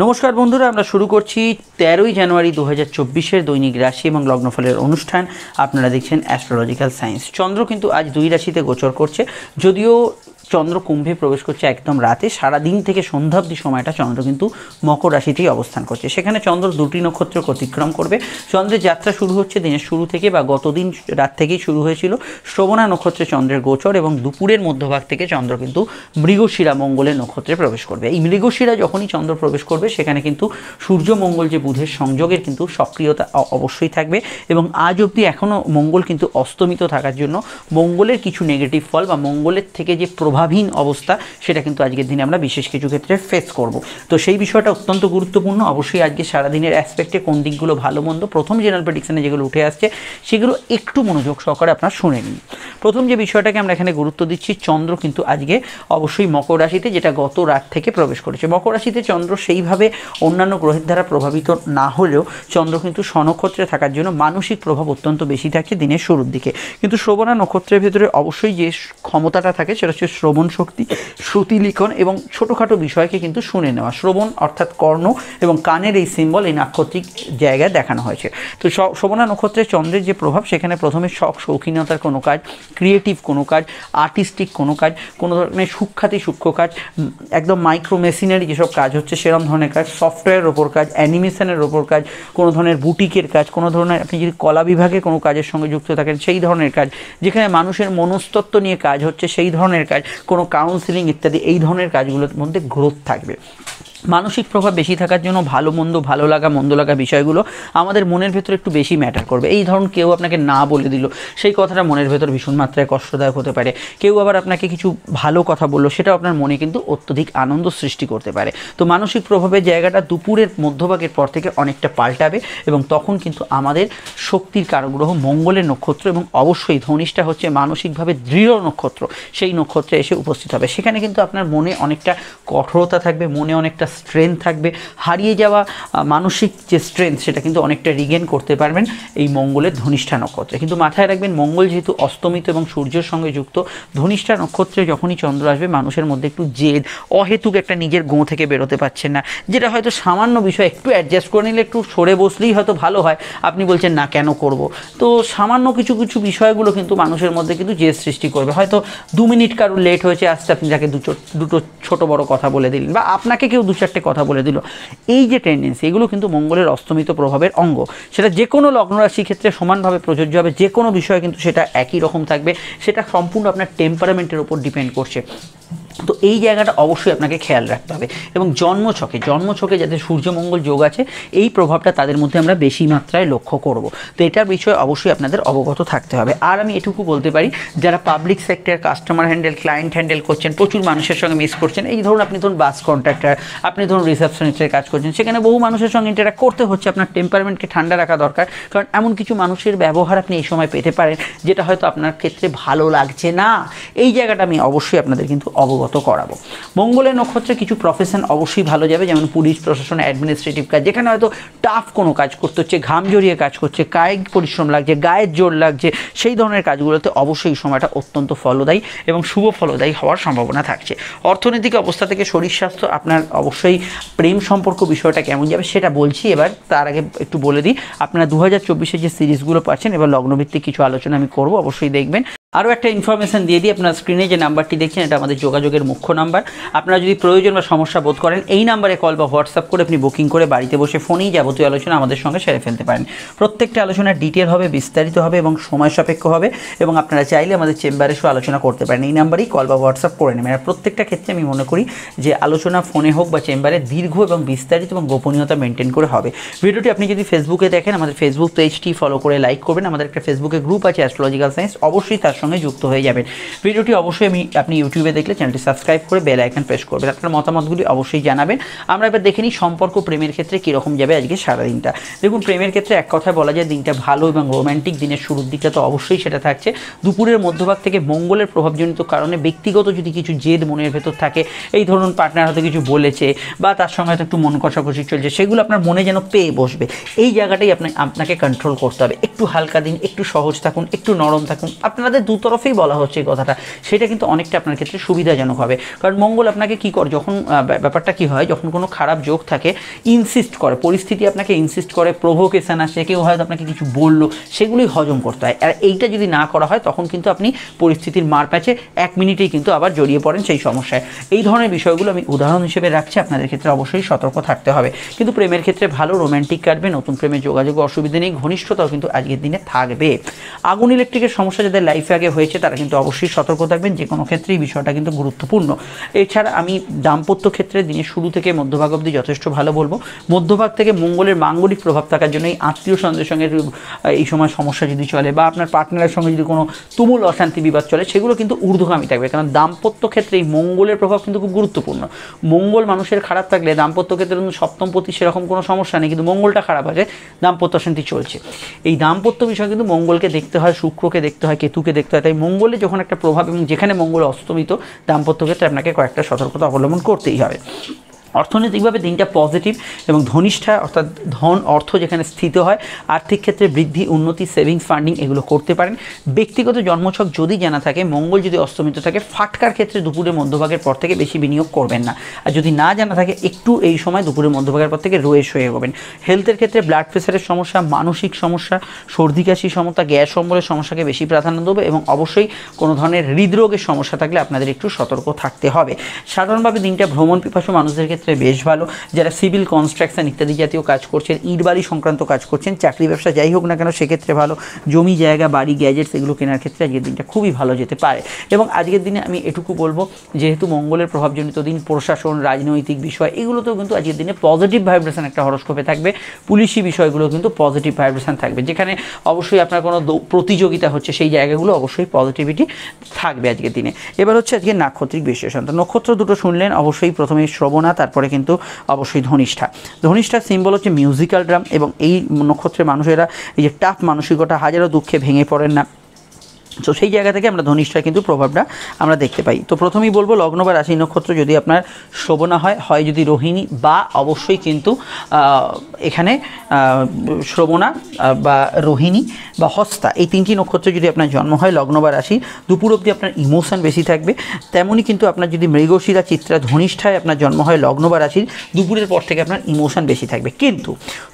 নমস্কার বন্ধুরা, আমরা শুরু করছি 13ই জানুয়ারি 2024-এর দৈনিক রাশি এবং লগ্নফলের অনুষ্ঠান। আপনারা দেখছেন অ্যাস্ট্রোলজিক্যাল সায়েন্স। চন্দ্র কিন্তু আজ 2 রাশিতে গোচর করছে। যদিও চন্দ্র কুম্ভে প্রবেশ করছে একদম রাতে, সারাদিন থেকে সন্ধ্যাব্দি সময়টা চন্দ্র কিন্তু মকর রাশিতেই অবস্থান করছে। সেখানে চন্দ্র 2টি নক্ষত্র অতিক্রম করবে। চন্দ্রের যাত্রা শুরু হচ্ছে দিনের শুরু থেকে, বা গতদিন রাত থেকেই শুরু হয়েছিল। শ্রবণা নক্ষত্রে চন্দ্রের গোচর এবং দুপুরের মধ্যভাগ থেকে চন্দ্র কিন্তু মৃগশিরা মঙ্গলের নক্ষত্রে প্রবেশ করবে। এই মৃগশিরা যখনই চন্দ্র প্রবেশ করবে সেখানে কিন্তু সূর্য মঙ্গল যে বুধের সংযোগের কিন্তু সক্রিয়তা অবশ্যই থাকবে। এবং আজ অবধি এখনও মঙ্গল কিন্তু অস্তমিত থাকার জন্য মঙ্গলের কিছু নেগেটিভ ফল বা মঙ্গলের থেকে যে প্রভাবহীন অবস্থা সেটা কিন্তু আজকের দিনে আমরা বিশেষ কিছু ক্ষেত্রে ফেস করব। তো সেই বিষয়টা অত্যন্ত গুরুত্বপূর্ণ। অবশ্যই আজকে সারাদিনের অ্যাসপেক্টে কোন দিকগুলো ভালো মন্দ, প্রথম জেনারেল প্রেডিকশনে যেগুলো উঠে আসছে সেগুলো একটু মনোযোগ সহকারে আপনারা শুনে নিন। প্রথম যে বিষয়টাকে আমরা এখানে গুরুত্ব দিচ্ছি, চন্দ্র কিন্তু আজকে অবশ্যই মকর রাশিতে, যেটা গত রাত থেকে প্রবেশ করেছে। মকর রাশিতে চন্দ্র সেইভাবে অন্যান্য গ্রহের দ্বারা প্রভাবিত না হলেও চন্দ্র কিন্তু স্বনক্ষত্রে থাকার জন্য মানসিক প্রভাব অত্যন্ত বেশি থাকে দিনের শুরুর দিকে। কিন্তু শ্রবণা নক্ষত্রের ভেতরে অবশ্যই যে ক্ষমতাটা থাকে সেটা হচ্ছে শ্রবণ শক্তি, শ্রুতিলিখন এবং ছোটোখাটো বিষয়কে কিন্তু শুনে নেওয়া। শ্রবণ অর্থাৎ কর্ণ এবং কানের এই সিম্বল এই নাক্ষত্রিক জায়গায় দেখানো হয়েছে। তো শ্রবণা নক্ষত্রের চন্দ্রের যে প্রভাব, সেখানে প্রথমে শখ শৌখিনতার কোনো কাজ, ক্রিয়েটিভ কোনো কাজ, আর্টিস্টিক কোনো কাজ, কোনো ধরনের সূক্ষ্ম কাজ, একদম মাইক্রো মেশিনারি যেসব কাজ হচ্ছে সেরকম ধরনের কাজ, সফটওয়্যারের ওপর কাজ, অ্যানিমেশনের ওপর কাজ, কোনো ধরনের বুটিকের কাজ, কোনো ধরনের আপনি যদি কলা বিভাগে কোনো কাজের সঙ্গে যুক্ত থাকেন সেই ধরনের কাজ, যেখানে মানুষের মনস্তত্ত্ব নিয়ে কাজ হচ্ছে সেই ধরনের কাজ, কোনো কাউন্সিলিং ইত্যাদি এই ধরনের কাজগুলোর মধ্যে গ্রোথ থাকবে। মানসিক প্রভাব বেশি থাকার জন্য ভালো মন্দ, ভালো লাগা মন্দ লাগা বিষয়গুলো আমাদের মনের ভেতরে একটু বেশি ম্যাটার করবে। এই ধরুন কেউ আপনাকে না বলে দিল, সেই কথাটা মনের ভেতর ভীষণ মাত্রায় কষ্টদায়ক হতে পারে। কেউ আবার আপনাকে কিছু ভালো কথা বললো, সেটাও আপনার মনে কিন্তু অত্যধিক আনন্দ সৃষ্টি করতে পারে। তো মানসিক প্রভাবের জায়গাটা দুপুরের মধ্যভাগের পর থেকে অনেকটা পাল্টাবে এবং তখন কিন্তু আমাদের শক্তির কারগ্রহ মঙ্গলের নক্ষত্র এবং অবশ্যই ধনিষ্ঠা হচ্ছে মানসিকভাবে দৃঢ় নক্ষত্র, সেই নক্ষত্রে এসে উপস্থিত হবে। সেখানে কিন্তু আপনার মনে অনেকটা কঠোরতা থাকবে, মনে অনেকটা স্ট্রেংথ থাকবে। হারিয়ে যাওয়া মানসিক যে স্ট্রেংথ সেটা কিন্তু অনেকটা রিগেন করতে পারবেন এই মঙ্গলের ধনিষ্ঠা নক্ষত্রে। কিন্তু মাথায় রাখবেন, মঙ্গল যেহেতু অস্তমিত এবং সূর্যের সঙ্গে যুক্ত, ধনিষ্ঠা নক্ষত্রে যখনই চন্দ্র আসবে মানুষের মধ্যে একটু জেদ, অহেতুক একটা নিজের গোঁ থেকে বেরোতে পারছেন না, যেটা হয়তো সামান্য বিষয় একটু অ্যাডজাস্ট করে নিলে, একটু সরে বসলেই হয়তো ভালো হয়, আপনি বলছেন না কেন করব। তো সামান্য কিছু বিষয়গুলো কিন্তু মানুষের মধ্যে কিন্তু জেদ সৃষ্টি করবে। হয়তো 2 মিনিট কারোর লেট হয়েছে আসতে, আপনি তাকে দুটো ছোট বড় কথা বলে দিলেন, বা আপনাকে কেউ 2-4টে কথা বলে দিল। এই যে টেন্ডেন্সি, এগুলো কিন্তু মঙ্গলের অস্তমিত প্রভাবের অঙ্গ। সেটা যে কোনো লগ্ন রাশির ক্ষেত্রে সমানভাবে প্রযোজ্য হবে। যে কোনো বিষয়ে কিন্তু সেটা একই রকম থাকবে। সেটা সম্পূর্ণ আপনার টেম্পারামেন্টের উপর ডিপেন্ড করছে। তো এই জায়গাটা অবশ্যই আপনাকে খেয়াল রাখতে হবে। এবং জন্মছকে যাদের সূর্যমঙ্গল যোগ আছে, এই প্রভাবটা তাদের মধ্যে আমরা বেশি মাত্রায় লক্ষ্য করব। তো এটার বিষয়ে অবশ্যই আপনাদের অবগত থাকতে হবে। আর আমি এটুকু বলতে পারি, যারা public sector, customer handle, client handle করছেন, প্রচুর মানুষের সঙ্গে মিস করছেন, এই ধরুন আপনি ধরুন বাস কন্ট্রাক্টর, আপনি ধরুন রিসেপশনিস্টের কাজ করছেন, সেখানে বহু মানুষের সঙ্গে ইন্টারাক্ট করতে হচ্ছে। আপনার টেম্পারমেন্টকে ঠান্ডা রাখা দরকার, কারণ এমন কিছু মানুষের ব্যবহার আপনি এই সময় পেতে পারেন যেটা হয়তো আপনার ক্ষেত্রে ভালো লাগছে না। এই জায়গাটা আমি অবশ্যই আপনাদের কিন্তু অবগত করাবো। মঙ্গলের নক্ষত্রে কিছু প্রফেশন অবশ্যই ভালো যাবে, যেমন পুলিশ প্রশাসন, অ্যাডমিনিস্ট্রেটিভ কাজ, যেখানে হয়তো টাফ কোনো কাজ করতে হচ্ছে, ঘাম জড়িয়ে কাজ করছে, কায়িক পরিশ্রম লাগছে, গায়ের জোর লাগছে, সেই ধরনের কাজগুলোতে অবশ্যই এই সময়টা অত্যন্ত ফলদায়ী এবং শুভ ফলদায়ী হওয়ার সম্ভাবনা থাকছে। অর্থনৈতিক অবস্থা থেকে শরীর স্বাস্থ্য, আপনার অবশ্যই প্রেম সম্পর্ক বিষয়টা কেমন যাবে সেটা বলছি। এবার তার আগে একটু বলে দিই, আপনারা 2024-এর যে সিরিজগুলো পাচ্ছেন, এবার লগ্নভিত্তিক কিছু আলোচনা আমি করব, অবশ্যই দেখবেন। আরও একটা ইনফরমেশন দিয়ে দিই, আপনার স্ক্রিনে যে নাম্বারটি দেখছেন এটা আমাদের যোগাযোগের মুখ্য নাম্বার। আপনারা যদি প্রয়োজন বা সমস্যা বোধ করেন, এই নাম্বারে কল বা হোয়াটসঅ্যাপ করে আপনি বুকিং করে বাড়িতে বসে ফোনেই যাবতীয় আলোচনা আমাদের সঙ্গে সেরে ফেলতে পারেন। প্রত্যেকটা আলোচনা ডিটেল হবে, বিস্তারিত হবে এবং সময় সাপেক্ষ হবে, এবং আপনারা চাইলে আমাদের চেম্বারে এসেও আলোচনা করতে পারেন। এই নাম্বারেই কল বা হোয়াটসঅ্যাপ করে নেবেন। আর প্রত্যেকটা ক্ষেত্রে আমি মনে করি যে আলোচনা ফোনে হোক বা চেম্বারে দীর্ঘ এবং বিস্তারিত এবং গোপনীয়তা মেনটেন করে হবে। ভিডিওটি আপনি যদি ফেসবুকে দেখেন, আমাদের ফেসবুক পেজটি ফলো করে লাইক করবেন। আমাদের একটা ফেসবুকে গ্রুপ আছে অ্যাস্ট্রোলজিক্যাল সায়েন্স, অবশ্যই তার সঙ্গে যুক্ত হয়ে যাবেন। ভিডিওটি অবশ্যই আপনি ইউটিউবে দেখলে চ্যানেলটি সাবস্ক্রাইব করে বেল আইকন প্রেস করবেন। আপনার মতামতগুলি অবশ্যই জানাবেন। আমরা এবার দেখে নিই সম্পর্ক প্রেমের ক্ষেত্রে কীরকম যাবে আজকে সারাদিনটা। দেখুন, প্রেমের ক্ষেত্রে এক কথায় বলা যায় দিনটা ভালো এবং রোম্যান্টিক। দিনের শুরুর দিকটা তো অবশ্যই সেটা থাকছে। দুপুরের মধ্যভাগ থেকে মঙ্গলের প্রভাবজনিত কারণে ব্যক্তিগত যদি কিছু জেদ মনের ভেতর থাকে, এই ধরুন পার্টনার হয়তো কিছু বলেছে বা তার সঙ্গে হয়তো একটু মন কষাকষি চলছে, সেগুলো আপনার মনে যেন পেয়ে বসবে। এই জায়গাটাই আপনাকে কন্ট্রোল করতে হবে। একটু হালকা দিন, একটু সহজ থাকুন, একটু নরম থাকুন। আপনাদের দুতরফেই বলা হচ্ছে এই কথাটা, সেটা কিন্তু অনেকটা আপনার ক্ষেত্রে সুবিধাজনক হবে। কারণ মঙ্গল আপনাকে কী করে, যখন ব্যাপারটা কী হয়, যখন কোনো খারাপ যোগ থাকে ইনসিস্ট করে, পরিস্থিতি আপনাকে ইনসিস্ট করে, প্রভোকেশন আসে, কেউ হয়তো আপনাকে কিছু বললো, সেগুলোই হজম করতে হয়। আর এইটা যদি না করা হয় তখন কিন্তু আপনি পরিস্থিতির মার প্যাচে 1 মিনিটেই কিন্তু আবার জড়িয়ে পড়েন সেই সমস্যায়। এই ধরনের বিষয়গুলো আমি উদাহরণ হিসেবে রাখছি, আপনাদের ক্ষেত্রে অবশ্যই সতর্ক থাকতে হবে। কিন্তু প্রেমের ক্ষেত্রে ভালো, রোম্যান্টিক কাটবে, নতুন প্রেমের যোগাযোগ অসুবিধা নেই, ঘনিষ্ঠতাও কিন্তু আজকের দিনে থাকবে। আগুন ইলেকট্রিকের সমস্যা যাদের লাইফে আগে হয়েছে তারা কিন্তু অবশ্যই সতর্ক থাকবেন, যে কোনো ক্ষেত্রেই বিষয়টা কিন্তু গুরুত্বপূর্ণ। এছাড়া আমি দাম্পত্য ক্ষেত্রে দিনের শুরু থেকে মধ্যভাগ অবধি যথেষ্ট ভালো বলবো। মধ্যভাগ থেকে মঙ্গলের মাঙ্গলিক প্রভাব থাকার জন্য এই আত্মীয় স্বজনদের সঙ্গে এই সময় সমস্যা যদি চলে, বা আপনার পার্টনারের সঙ্গে যদি কোনো তুমুল অশান্তি বিবাদ চলে, সেগুলো কিন্তু ঊর্ধ্বগামী থাকবে। কারণ দাম্পত্য ক্ষেত্রে এই মঙ্গলের প্রভাব কিন্তু খুব গুরুত্বপূর্ণ। মঙ্গল মানুষের খারাপ থাকলে দাম্পত্য ক্ষেত্রে সপ্তম পতি সেরকম কোনো সমস্যা নেই, কিন্তু মঙ্গলটা খারাপ আছে, দাম্পত্য অশান্তি চলছে। এই দাম্পত্য বিষয় কিন্তু মঙ্গলকে দেখতে হয়, শুক্রকে দেখতে হয়, কেতুকে দেখতে হয়। তাই মঙ্গলে যখন একটা প্রভাব, এবং যেখানে মঙ্গল অস্তমিত, দাম্পত্য ক্ষেত্রে আপনাকে কয়েকটা সতর্কতা অবলম্বন করতেই হবে। অর্থনৈতিকভাবে দিনটা পজিটিভ এবং ধনিষ্ঠা অর্থাৎ ধন অর্থ যেখানে স্থিত হয়, আর্থিক ক্ষেত্রে বৃদ্ধি, উন্নতি, সেভিংস, ফান্ডিং এগুলো করতে পারেন। ব্যক্তিগত জন্মছক যদি জানা থাকে, মঙ্গল যদি অস্তমিত থাকে, ফাটকার ক্ষেত্রে দুপুরের মধ্যভাগের পর থেকে বেশি বিনিয়োগ করবেন না। আর যদি না জানা থাকে, একটু এই সময় দুপুরের মধ্যভাগের পর থেকে রয়েস হয়ে এগোবেন। হেলথের ক্ষেত্রে ব্লাড প্রেশারের সমস্যা, মানসিক সমস্যা, সর্দি কাশি সমস্যা, গ্যাস অম্বলের সমস্যাকে বেশি প্রাধান্য দেবে, এবং অবশ্যই কোনো ধরনের হৃদরোগের সমস্যা থাকলে আপনাদের একটু সতর্ক থাকতে হবে। সাধারণভাবে দিনটা ভ্রমণ পিপাসু মানুষদের ক্ষেত্রে বেশ ভালো। যারা সিভিল, কনস্ট্রাকশন ইত্যাদি জাতীয় কাজ করছেন, ইট বাড়ি সংক্রান্ত কাজ করছেন, চাকরি ব্যবসা যাই হোক না কেন সেক্ষেত্রে ভালো। জমি জায়গা, বাড়ি, গ্যাজেটস এগুলো কেনার ক্ষেত্রে আজকের দিনটা খুবই ভালো যেতে পারে। এবং আজকের দিনে আমি এটুকু বলবো, যেহেতু মঙ্গলের প্রভাবজনিত দিন, প্রশাসন, রাজনৈতিক বিষয় এগুলোতেও কিন্তু আজকের দিনে পজিটিভ ভাইব্রেশন একটা হরস্কোপে থাকবে। পুলিশি বিষয়গুলো কিন্তু পজিটিভ ভাইব্রেশন থাকবে, যেখানে অবশ্যই আপনার কোনো প্রতিযোগিতা হচ্ছে সেই জায়গাগুলো অবশ্যই পজিটিভিটি থাকবে আজকের দিনে। এবার হচ্ছে আজকে নাক্ষত্রিক বিশ্লেষণ। তো নক্ষত্র দুটো শুনলেন, অবশ্যই প্রথমে শ্রবণা, তারপরে কিন্তু অবশ্যই ধনিষ্ঠা। ধনিষ্ঠার সিম্বল হচ্ছে মিউজিক্যাল ড্রাম, এবং এই নক্ষত্রের মানুষেরা এই যে টাফ মানসিকতা, হাজারো দুঃখে ভেঙে পড়েন না, তো সেই জায়গা থেকে আমরা ধনিষ্ঠার কিন্তু প্রভাবটা আমরা দেখতে পাই। তো প্রথমেই বলবো, লগ্ন বা রাশি নক্ষত্র যদি আপনার শোভনা হয় যদি রোহিণী, বা অবশ্যই কিন্তু এখানে শ্রবণা বা রোহিণী বা হস্তা, এই তিনটি নক্ষত্রে যদি আপনার জন্ম হয় লগ্ন বা রাশি, দুপুর অবধি আপনার ইমোশন বেশি থাকবে। তেমনই কিন্তু আপনার যদি মৃগশিরা, চিত্রা, ধনিষ্ঠায় আপনার জন্ম হয় লগ্ন বা রাশির, দুপুরের পর থেকে আপনার ইমোশন বেশি থাকবে। কিন্তু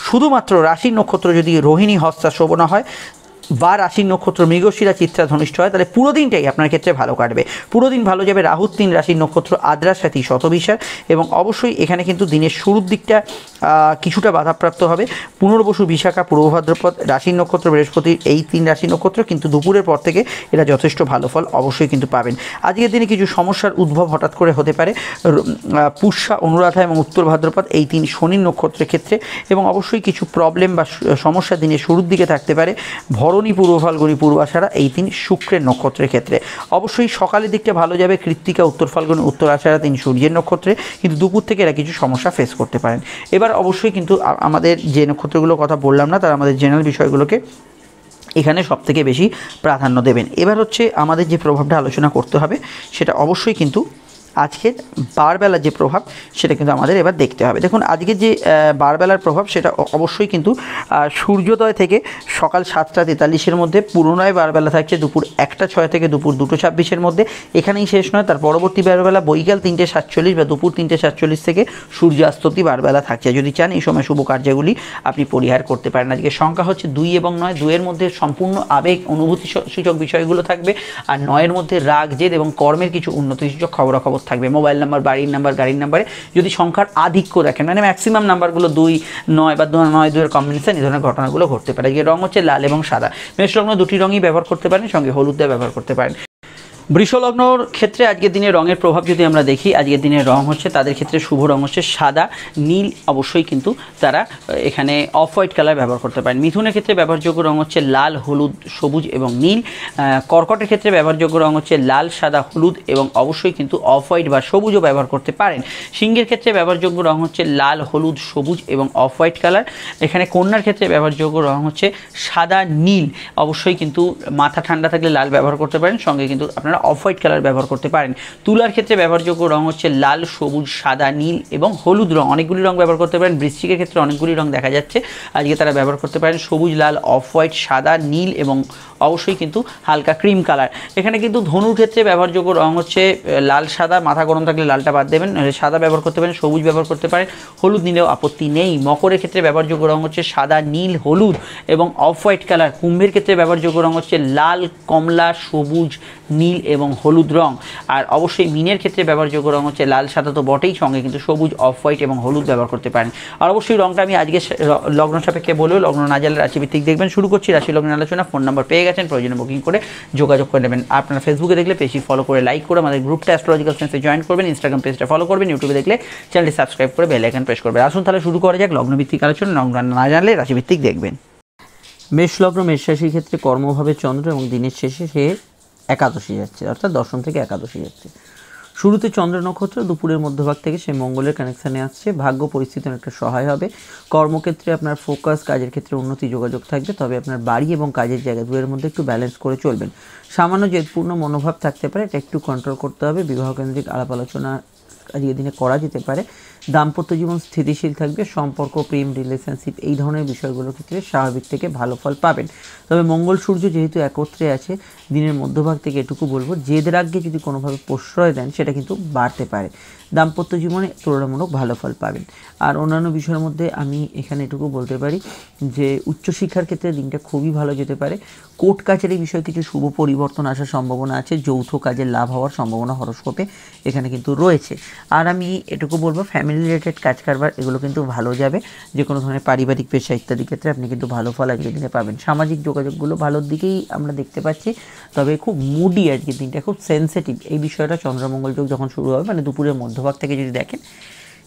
শুধুমাত্র রাশির নক্ষত্র যদি রোহিণী, হস্তা, শোভনা হয়, বা রাশির নক্ষত্র মৃগশিরা, চিত্রা, ধনিষ্ঠ হয়, তাহলে পুরো দিনটাই আপনার ক্ষেত্রে ভালো কাটবে। পুরো দিন ভালো যাবে। রাহুর 3 রাশির নক্ষত্র আদ্রা, সাথী, শতবিশার, এবং অবশ্যই এখানে কিন্তু দিনের শুরুর দিকটা কিছুটা বাধাপ্রাপ্ত হবে। পুনর্বসু, বিশাখা, পূর্ব ভাদ্রপদ রাশির নক্ষত্র বৃহস্পতির এই 3 রাশির নক্ষত্র, কিন্তু দুপুরের পর থেকে এরা যথেষ্ট ভালো ফল অবশ্যই কিন্তু পাবেন। আজকের দিনে কিছু সমস্যার উদ্ভব হঠাৎ করে হতে পারে পুষ্যা, অনুরাধা এবং উত্তর ভাদ্রপদ এই 3 শনির নক্ষত্রের ক্ষেত্রে, এবং অবশ্যই কিছু প্রবলেম বা সমস্যা দিনের শুরুর দিকে থাকতে পারে ভরণী, পূর্ব ফাল্গুনী, পূর্বাষাঢ়া এই 3 শুক্রের নক্ষত্রের ক্ষেত্রে। অবশ্যই সকালের দিকটা ভালো যাবে। কৃত্তিকা, উত্তর ফাল্গুনী, উত্তর আষাঢ়া 3 সূর্যের নক্ষত্রে, কিন্তু দুপুর থেকে এরা কিছু সমস্যা ফেস করতে পারেন। এবার অবশ্যই কিন্তু আমাদের যে নক্ষত্রগুলোর কথা বললাম না, তারা আমাদের জেনারেল বিষয়গুলোকে এখানে সবথেকে বেশি প্রাধান্য দেবেন। এবার হচ্ছে আমাদের যে প্রভাবটা আলোচনা করতে হবে, সেটা অবশ্যই কিন্তু আজকের বারবেলার যে প্রভাব সেটা কিন্তু আমাদের এবার দেখতে হবে। দেখুন, আজকের যে বারবেলার প্রভাব সেটা অবশ্যই কিন্তু সূর্যোদয় থেকে সকাল 7টা 43-এর মধ্যে, পুনরায় বারবেলা থাকছে দুপুর 1টা 6 থেকে দুপুর 2টো 26-এর মধ্যে। এখানেই শেষ নয়, তার পরবর্তী বারবেলা বৈকাল 3টে 47 বা দুপুর 3টে 47 থেকে সূর্যাস্ততি বারবেলা থাকছে। যদি চান এই সময় শুভ কার্যগুলি আপনি পরিহার করতে পারেন। আজকে সংখ্যা হচ্ছে 2 এবং 9। 2-এর মধ্যে সম্পূর্ণ আবেগ, অনুভূতি সূচক বিষয়গুলো থাকবে, আর 9-এর মধ্যে রাগ, জেদ এবং কর্মের কিছু উন্নতি সূচক খবরাখবর থাকবে। মোবাইল নাম্বার, বাড়ির নাম্বার, গাড়ির নাম্বারে যদি সংখ্যার আধিক্য দেখেন, মানে ম্যাক্সিমাম নাম্বারগুলো 2, 9 বা 9, 2-এর কম্বিনেশন, এই ধরনের ঘটনাগুলো ঘটতে পারে। যে রং হচ্ছে লাল এবং সাদা। মেষ লগ্ন দুটি রঙই ব্যবহার করতে পারেন, সঙ্গে হলুদ দিয়ে ব্যবহার করতে পারেন। বৃষ লগ্নর ক্ষেত্রে আজকের দিনে রঙের প্রভাব যদি আমরা দেখি, আজকের দিনের রং হচ্ছে তাদের ক্ষেত্রে শুভ রং হচ্ছে সাদা, নীল, অবশ্যই কিন্তু তারা এখানে অফ হোয়াইট কালার ব্যবহার করতে পারেন। মিথুনের ক্ষেত্রে ব্যবহারযোগ্য রং হচ্ছে লাল, হলুদ, সবুজ এবং নীল। কর্কটের ক্ষেত্রে ব্যবহারযোগ্য রং হচ্ছে লাল, সাদা, হলুদ এবং অবশ্যই কিন্তু অফ হোয়াইট বা সবুজও ব্যবহার করতে পারেন। সিংহের ক্ষেত্রে ব্যবহারযোগ্য রং হচ্ছে লাল, হলুদ, সবুজ এবং অফ হোয়াইট কালার। এখানে কন্যার ক্ষেত্রে ব্যবহারযোগ্য রং হচ্ছে সাদা, নীল। অবশ্যই কিন্তু মাথা ঠান্ডা থাকলে লাল ব্যবহার করতে পারেন, সঙ্গে কিন্তু আপনারা আপনারা অফ হোয়াইট কালার ব্যবহার করতে পারেন। তুলার ক্ষেত্রে ব্যবহারযোগ্য রং হচ্ছে লাল, সবুজ, সাদা, নীল এবং হলুদ রং, অনেকগুলি রং ব্যবহার করতে পারেন। বৃশ্চিকের ক্ষেত্রে অনেকগুলি রং দেখা যাচ্ছে, আজকে তারা ব্যবহার করতে পারেন সবুজ, লাল, অফ হোয়াইট, সাদা, নীল এবং অবশ্যই কিন্তু হালকা ক্রিম কালার। এখানে কিন্তু ধনুর ক্ষেত্রে ব্যবহারযোগ্য রং হচ্ছে লাল, সাদা, মাথা গরম থাকলে লালটা বাদ দেবেন, সাদা ব্যবহার করতে পারেন, সবুজ ব্যবহার করতে পারেন, হলুদ নিলেও আপত্তি নেই। মকরের ক্ষেত্রে ব্যবহারযোগ্য রং হচ্ছে সাদা, নীল, হলুদ এবং অফ হোয়াইট কালার। কুম্ভের ক্ষেত্রে ব্যবহারযোগ্য রং হচ্ছে লাল, কমলা, সবুজ, নীল এবং হলুদ রং। আর অবশ্যই মিনের ক্ষেত্রে ব্যবহারযোগ্য রং হচ্ছে লাল, সাদা তো বটেই, সঙ্গে কিন্তু সবুজ, অফ হোয়াইট এবং হলুদ ব্যবহার করতে পারেন। আর অবশ্যই রংটা আমি আজকে লগ্ন সাপেক্ষে বলেও লগ্ন না জানলে রাশিভিত্তিক দেখবেন। শুরু করছি রাশি লগ্ন আলোচনা। ফোন নাম্বার পেয়ে গেছেন, প্রয়োজনে বুকিং করে যোগাযোগ করে নেবেন। আপনারা ফেসবুকে দেখলে পেজটি ফলো করে লাইক করে আমাদের গ্রুপটা অ্যাস্ট্রোলজিক্যাল সায়েন্সে জয়েন করবেন, ইনস্টাগ্রাম পেজটা ফলো করবেন, ইউটিউবে দেখলে চ্যানেলটি সাবস্ক্রাইব করে বেল আইকন প্রেস করবেন। আসুন তাহলে শুরু করা যাক লগ্নভিত্তিক আলোচনা। লগ্ন না জানলে রাশিভিত্তিক দেখবেন। মেষ লগ্ন, মেষ রাশির ক্ষেত্রে কর্মভাবে চন্দ্র এবং দিনের শেষে সে একাদশী যাচ্ছে, অর্থাৎ দশম থেকে একাদশী যাচ্ছে। শুরুতে চন্দ্র নক্ষত্র, দুপুরের মধ্যভাগ থেকে সে মঙ্গলের কানেকশানে আসছে। ভাগ্য পরিস্থিতি অনেকটা সহায় হবে। কর্মক্ষেত্রে আপনার ফোকাস, কাজের ক্ষেত্রে উন্নতি, যোগাযোগ থাকবে, তবে আপনার বাড়ি এবং কাজের জায়গা দুয়ের মধ্যে একটু ব্যালেন্স করে চলবেন। সামান্য জেদপূর্ণ মনোভাব থাকতে পারে, এটা একটু কন্ট্রোল করতে হবে। বিবাহকেন্দ্রিক আলাপ আলোচনা আজকের দিনে করা যেতে পারে। দাম্পত্য জীবন স্থিতিশীল থাকবে। সম্পর্ক, প্রেম, রিলেশনশিপ এই ধরনের বিষয়গুলোর ক্ষেত্রে স্বাভাবিক থেকে ভালো ফল পাবেন। তবে মঙ্গল সূর্য যেহেতু একত্রে আছে, দিনের মধ্যভাগ থেকে এটুকু বলবো, জেদ রাগকে যদি কোনোভাবে প্রশ্রয় দেন সেটা কিন্তু বাড়তে পারে। দাম্পত্য জীবনে তুলনামূলক ভালো ফল পাবেন। আর অন্যান্য বিষয়ের মধ্যে আমি এখানে এটুকু বলতে পারি যে উচ্চশিক্ষার ক্ষেত্রে দিনটা খুবই ভালো যেতে পারে। কোর্ট কাছারি বিষয়ে কিছু শুভ পরিবর্তন আসার সম্ভাবনা আছে। যৌথ কাজের লাভ হওয়ার সম্ভাবনা হরস্কোপে এখানে কিন্তু রয়েছে। আর আমি এটুকু বলবো, ফ্যামিলি রিলেটেড কাজ কারবার এগুলো কিন্তু ভালো যাবে। যে কোনো ধরনের পারিবারিক পেশা ইত্যাদি ক্ষেত্রে আপনি কিন্তু ভালো ফল আজকের দিনে পাবেন। সামাজিক যোগাযোগগুলো ভালোর দিকেই আমরা দেখতে পাচ্ছি, তবে খুব মুডি আজকের দিনটা, খুব সেন্সিটিভ এই বিষয়টা। চন্দ্রমঙ্গল যোগ যখন শুরু হবে, মানে দুপুরের মধ্যভাগ থেকে যদি দেখেন,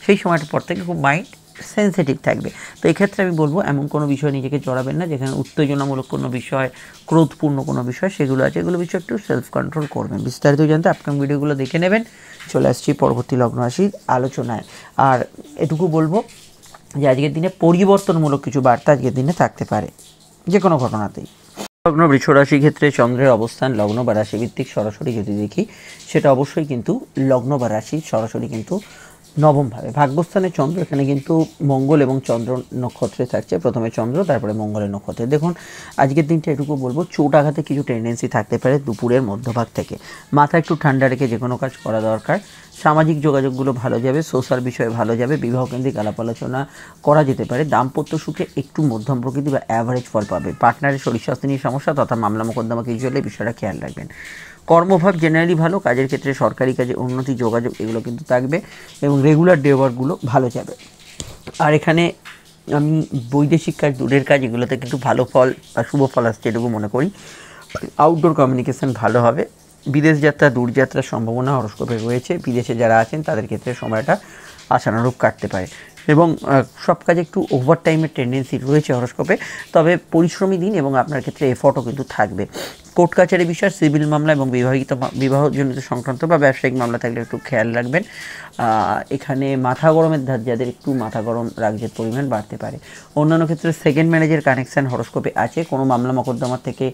সেই সময়টার পর থেকে খুব মাইন্ড সেন্সিটিভ থাকবে। তো এক্ষেত্রে আমি বলবো এমন কোনো বিষয় নিজেকে জড়াবেন না যেখানে উত্তেজনামূলক কোনো বিষয়, ক্রোধপূর্ণ কোনো বিষয় সেগুলো আছে, এগুলো বিষয় একটু সেলফ কন্ট্রোল করবেন। বিস্তারিত জানতে আপকামিং ভিডিওগুলো দেখে নেবেন। চলে আসছি পরবর্তী লগ্ন রাশির আলোচনায়। আর এটুকু বলবো যে আজকের দিনে পরিবর্তনমূলক কিছু বার্তা আজকের দিনে থাকতে পারে যে কোনো ঘটনাতেই। লগ্ন বৃষ রাশির ক্ষেত্রে চন্দ্রের অবস্থান লগ্ন বা রাশি ভিত্তিক সরাসরি যদি দেখি, সেটা অবশ্যই কিন্তু লগ্ন বা রাশি সরাসরি কিন্তু নবমভাবে। ভাগ্যস্থানে চন্দ্র, এখানে কিন্তু মঙ্গল এবং চন্দ্র নক্ষত্রে থাকছে। প্রথমে চন্দ্র, তারপরে মঙ্গলের নক্ষত্রে। দেখুন আজকের দিনটা এটুকু বলবো, চোট আঘাতে কিছু টেন্ডেন্সি থাকতে পারে দুপুরের মধ্যভাগ থেকে। মাথা একটু ঠান্ডা রেখে যে কোনো কাজ করা দরকার। সামাজিক যোগাযোগগুলো ভালো যাবে, সোশ্যাল বিষয়ে ভালো যাবে, বিবাহকেন্দ্রিক আলাপ আলোচনা করা যেতে পারে। দাম্পত্য সুখে একটু মধ্যম প্রকৃতি বা অ্যাভারেজ ফল পাবে। পার্টনারের শরীর স্বাস্থ্য নিয়ে সমস্যা তথা মামলা মোকদ্দমা কিছু হলে বিষয়টা খেয়াল রাখবেন। কর্মভাব জেনারেলি ভালো, কাজের ক্ষেত্রে সরকারি কাজে উন্নতি, যোগাযোগ এগুলো কিন্তু থাকবে এবং রেগুলার ডে ওয়ার্কগুলো ভালো যাবে। আর এখানে আমি বৈদেশিক কাজ, দূরের কাজ এগুলোতে কিন্তু ভালো ফল বা শুভ ফল আসছে এটুকু মনে করি। আউটডোর কমিউনিকেশন ভালো হবে। বিদেশ যাত্রা, দূরযাত্রার সম্ভাবনা হরস্কোপে রয়েছে। বিদেশে যারা আছেন তাদের ক্ষেত্রে সময়টা আশানুরূপ কাটতে পারে এবং সব কাজে একটু ওভারটাইমের টেন্ডেন্সি রয়েছে হরস্কোপে, তবে পরিশ্রমী দিন এবং আপনার ক্ষেত্রে এফর্টও কিন্তু থাকবে। কোর্ট কাছারি বিষয়, সিভিল মামলা এবং বিবাহজনিত সংক্রান্ত বা ব্যবসায়িক মামলা থাকলে একটু খেয়াল রাখবেন। এখানে মাথা গরমের ধার যাদের, একটু মাথা গরম রাগজের পরিমাণ বাড়তে পারে। অন্যান্য ক্ষেত্রে সেকেন্ড ম্যারেজের কানেকশান হরস্কোপে আছে। কোনো মামলা মোকদ্দমা থেকে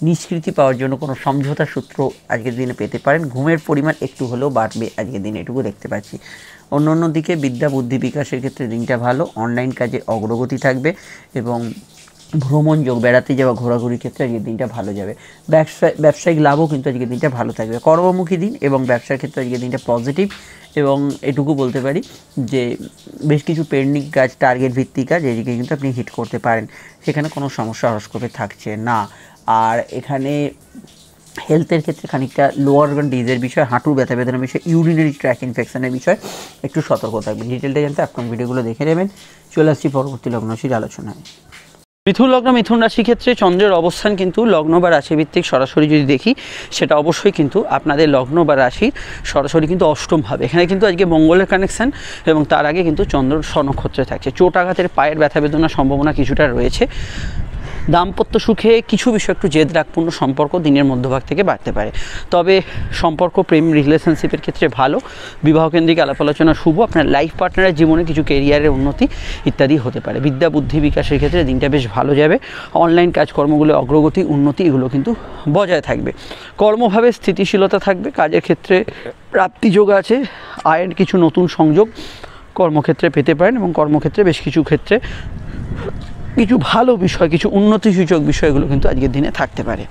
নিষ্কৃতি পাওয়ার জন্য কোনো সমঝোতা সূত্র আজকের দিনে পেতে পারেন। ঘুমের পরিমাণ একটু হলেও বাড়বে আজকের দিনে, এটুকু দেখতে পাচ্ছি। অন্য দিকে বিদ্যা বুদ্ধি বিকাশের ক্ষেত্রে দিনটা ভালো। অনলাইন কাজে অগ্রগতি থাকবে এবং ভ্রমণ যোগ, বেড়াতে যাওয়া, ঘোরাঘুরির ক্ষেত্রে আজকের দিনটা ভালো যাবে। ব্যবসায়িক লাভও কিন্তু আজকের দিনটা ভালো থাকবে। কর্মমুখী দিন এবং ব্যবসার ক্ষেত্রে আজকের দিনটা পজিটিভ এবং এটুকু বলতে পারি যে বেশ কিছু পেন্ডিং কাজ, টার্গেট ভিত্তিক কাজ এদিকে কিন্তু আপনি হিট করতে পারেন, সেখানে কোনো সমস্যা হরস্কোপে থাকছে না। আর এখানে হেলথের ক্ষেত্রে খানিকটা লোয়ার অর্গান ডিজিজের বিষয়, হাঁটুর ব্যথা বেদনার বিষয়, ইউরিনারি ট্র্যাক ইনফেকশনের বিষয় একটু সতর্ক থাকবেন। ডিটেলটা জানতে আপকামিং ভিডিওগুলো দেখে নেবেন। চলে আসছি পরবর্তী লগ্ন রাশির আলোচনায়। মিথুন লগ্ন, মিথুন রাশি ক্ষেত্রে চন্দ্রের অবস্থান কিন্তু লগ্ন বা রাশি ভিত্তিক সরাসরি যদি দেখি, সেটা অবশ্যই কিন্তু আপনাদের লগ্ন বা রাশির সরাসরি কিন্তু অষ্টম ভাবে। এখানে কিন্তু আজকে মঙ্গলের কানেকশান এবং তার আগে কিন্তু চন্দ্র স্বনক্ষত্রে থাকছে। চোট আঘাতের, পায়ের ব্যথা বেদনার সম্ভাবনা কিছুটা রয়েছে। দাম্পত্য সুখে কিছু বিষয় একটু জেদ রাগপূর্ণ সম্পর্ক দিনের মধ্যভাগ থেকে বাড়তে পারে, তবে সম্পর্ক প্রেম রিলেশনশিপের ক্ষেত্রে ভালো, বিবাহকেন্দ্রিক আলাপ আলোচনা শুভ, আপনার লাইফ পার্টনারের জীবনে কিছু কেরিয়ারের উন্নতি ইত্যাদি হতে পারে। বিদ্যা বুদ্ধি বিকাশের ক্ষেত্রে দিনটা বেশ ভালো যাবে, অনলাইন কাজকর্মগুলো অগ্রগতি উন্নতি এগুলো কিন্তু বজায় থাকবে। কর্মভাবে স্থিতিশীলতা থাকবে, কাজের ক্ষেত্রে প্রাপ্তিযোগ আছে, আয়ের কিছু নতুন সংযোগ কর্মক্ষেত্রে পেতে পারেন এবং কর্মক্ষেত্রে বেশ কিছু ক্ষেত্রে কিছু ভালো বিষয়, কিছু উন্নতিসূচক বিষয়গুলো কিন্তু আজকের দিনে থাকতে পারে।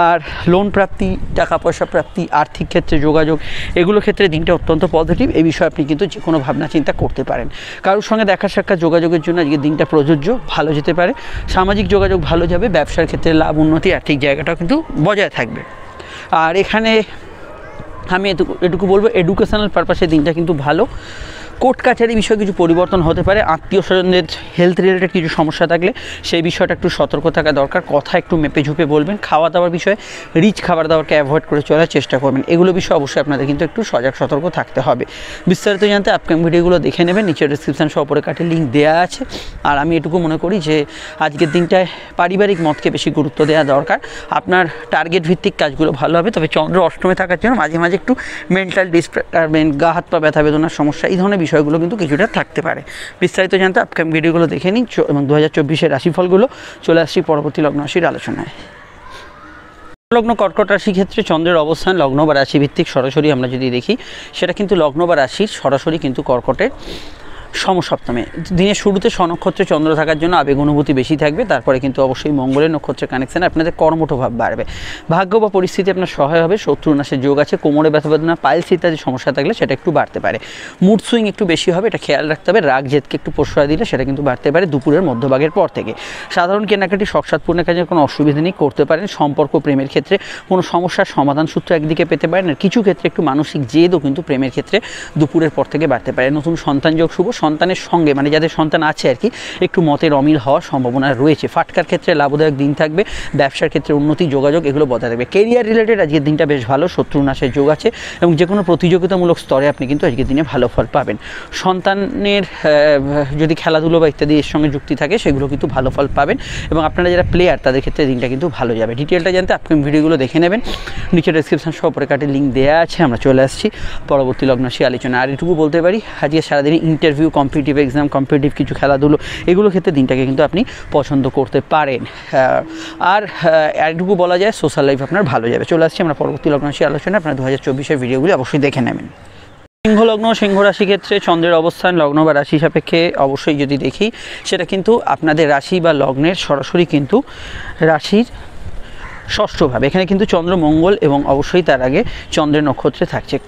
আর লোন প্রাপ্তি, টাকা পয়সা প্রাপ্তি, আর্থিক ক্ষেত্রে যোগাযোগ এগুলো ক্ষেত্রে দিনটা অত্যন্ত পজিটিভ। এই বিষয়ে আপনি কিন্তু যে কোনো ভাবনা চিন্তা করতে পারেন। কারোর সঙ্গে দেখা সাক্ষাৎ যোগাযোগের জন্য আজকের দিনটা প্রযোজ্য, ভালো যেতে পারে। সামাজিক যোগাযোগ ভালো যাবে, ব্যবসার ক্ষেত্রে লাভ উন্নতি আর্থিক জায়গাটাও কিন্তু বজায় থাকবে। আর এখানে আমি এটুকু বলবো, এডুকেশনাল পারপাসে দিনটা কিন্তু ভালো। কোর্ট কাছারি বিষয়ে কিছু পরিবর্তন হতে পারে, আত্মীয় স্বজনদের হেলথ রিলেটেড কিছু সমস্যা থাকলে সেই বিষয়টা একটু সতর্ক থাকা দরকার। কথা একটু মেপে ঝুপে বলবেন। খাওয়া দাওয়ার বিষয়ে রিচ খাবার দাবারকে অ্যাভয়েড করে চলার চেষ্টা করবেন। এগুলো বিষয়ে অবশ্যই আপনাদের কিন্তু একটু সজাগ সতর্ক থাকতে হবে। বিস্তারিত জানতে আপকামিং ভিডিওগুলো দেখে নেবেন, নিচে ডিসক্রিপশন সহ উপরে কাটে লিঙ্ক দেওয়া আছে। আর আমি এটুকু মনে করি যে আজকের দিনটায় পারিবারিক মতকে বেশি গুরুত্ব দেওয়া দরকার। আপনার টার্গেট ভিত্তিক কাজগুলো ভালো হবে, তবে চন্দ্র অষ্টমে থাকার জন্য মাঝে মাঝে একটু মেন্টাল ডিস্টারবেন্স, গা হাত পা ব্যথা বেদনার সমস্যা, এই ধরনের বিষয়গুলো কিন্তু কিছুটা থাকতে পারে। বিস্তারিত জানতে আপকামিং ভিডিওগুলো দেখে নিন এবং 2024-এর রাশিফলগুলো চলে আসছি পরবর্তী লগ্ন রাশির আলোচনায়। লগ্ন কর্কট রাশি ক্ষেত্রে চন্দ্রের অবস্থান লগ্ন বা রাশি ভিত্তিক সরাসরি আমরা যদি দেখি, সেটা কিন্তু লগ্ন বা রাশির সরাসরি কিন্তু কর্কটের সমসপ্তমে। দিনের শুরুতে স্বনক্ষত্রে চন্দ্র থাকার জন্য আবেগ অনুভূতি বেশি থাকবে, তারপরে কিন্তু অবশ্যই মঙ্গলের নক্ষত্রের কানেকশানে আপনাদের কর্মঠভাব বাড়বে, ভাগ্য বা পরিস্থিতি আপনার সহায় হবে, শত্রু নাশের যোগ আছে, কোমরে ব্যথা বেদনা, পাইলস ইত্যাদি সমস্যা থাকলে সেটা একটু বাড়তে পারে, মুড সুইং একটু বেশি হবে, এটা খেয়াল রাখতে হবে। রাগ জেদকে একটু প্রশ্রয় দিলে সেটা কিন্তু বাড়তে পারে দুপুরের মধ্যভাগের পর থেকে। সাধারণ কেনাকাটি শখসাৎপূর্ণের কাজে কোনো অসুবিধা নেই, করতে পারেন। সম্পর্ক প্রেমের ক্ষেত্রে কোনো সমস্যার সমাধান সূত্র একদিকে পেতে পারেন, আর কিছু ক্ষেত্রে একটু মানসিক জেদও কিন্তু প্রেমের ক্ষেত্রে দুপুরের পর থেকে বাড়তে পারে। নতুন সন্তান যোগ শুভ, সন্তানের সঙ্গে মানে যাদের সন্তান আছে আর কি, একটু মতের অমিল হওয়ার সম্ভাবনা রয়েছে। ফাটকার ক্ষেত্রে লাভদায়ক দিন থাকবে, ব্যবসার ক্ষেত্রে উন্নতি যোগাযোগ এগুলো বজায় থাকবে। কেরিয়ার রিলেটেড আজকের দিনটা বেশ ভালো, শত্রু নাশের যোগ আছে এবং যে কোনো প্রতিযোগিতামূলক স্তরে আপনি কিন্তু আজকের দিনে ভালো ফল পাবেন। সন্তানের যদি খেলাধুলো বা ইত্যাদি এর সঙ্গে যুক্তি থাকে সেগুলো কিন্তু ভালো ফল পাবেন এবং আপনারা যারা প্লেয়ার তাদের ক্ষেত্রে দিনটা কিন্তু ভালো যাবে। ডিটেলটা জানতে আপনি ভিডিওগুলো দেখে নেবেন, নিচে ডেসক্রিপশন সহ উপরে কাটে লিঙ্ক দেওয়া আছে। আমরা চলে আসছি পরবর্তী লগ্ন রাশি আলোচনা। আর এটুকু বলতে পারি, আজকে সারাদিনে ইন্টারভিউ, কম্পিটিটিভ এক্সাম, কম্পিটিটিভ কিছু খেলাধুলো এগুলো ক্ষেত্রে দিনটাকে কিন্তু আপনি পছন্দ করতে পারেন। আর এটুকু বলা যায় সোশ্যাল লাইফ আপনার ভালো যাবে। চলে আসছি আমরা পরবর্তী লগ্ন রাশি আলোচনা। আপনার 2024-এর ভিডিওগুলি অবশ্যই দেখে নেবেন। সিংহ লগ্ন, সিংহ রাশি ক্ষেত্রে চন্দ্রের অবস্থান লগ্ন বা রাশি সাপেক্ষে অবশ্যই যদি দেখি, সেটা কিন্তু আপনাদের রাশি বা লগ্নের সরাসরি কিন্তু রাশির ষষ্ঠভাবে। এখানে কিন্তু চন্দ্র মঙ্গল এবং অবশ্যই তার আগে চন্দ্রের নক্ষত্রে থাকছে।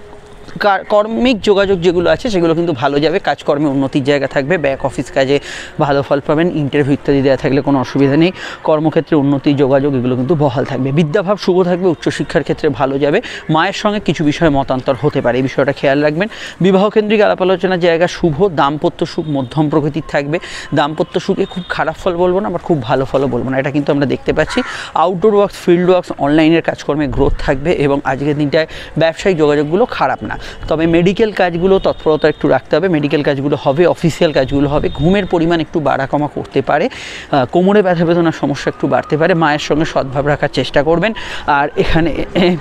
কর্মিক যোগাযোগ যেগুলো আছে সেগুলো কিন্তু ভালো যাবে, কাজকর্মে উন্নতির জায়গা থাকবে, ব্যাক অফিস কাজে ভালো ফল পাবেন, ইন্টারভিউ ইত্যাদি দেওয়া থাকলে কোনো অসুবিধা নেই, কর্মক্ষেত্রে উন্নতি যোগাযোগ এগুলো কিন্তু বহাল থাকবে। বিদ্যাভাব শুভ থাকবে, উচ্চশিক্ষার ক্ষেত্রে ভালো যাবে, মায়ের সঙ্গে কিছু বিষয়ে মতান্তর হতে পারে, এই বিষয়টা খেয়াল রাখবেন। বিবাহকেন্দ্রিক আলাপ আলোচনার জায়গা শুভ, দাম্পত্য সুখ মধ্যম প্রকৃতির থাকবে। দাম্পত্য সুখে খুব খারাপ ফল বলবো না, আবার খুব ভালো ফলও বলবো না, এটা কিন্তু আমরা দেখতে পাচ্ছি। আউটডোর ওয়ার্কস, ফিল্ড ওয়ার্কস, অনলাইনের কাজকর্মে গ্রোথ থাকবে এবং আজকের দিনটায় ব্যবসায়িক যোগাযোগগুলো খারাপ না, তবে মেডিকেল কাজগুলো তৎপরতা একটু রাখতে হবে। মেডিকেল কাজগুলো হবে, অফিসিয়াল কাজগুলো হবে, ঘুমের পরিমাণ একটু বাড়া কমা করতে পারে, কোমরে ব্যথা বেদনার সমস্যা একটু বাড়তে পারে, মায়ের সঙ্গে সদ্ভাব রাখার চেষ্টা করবেন। আর এখানে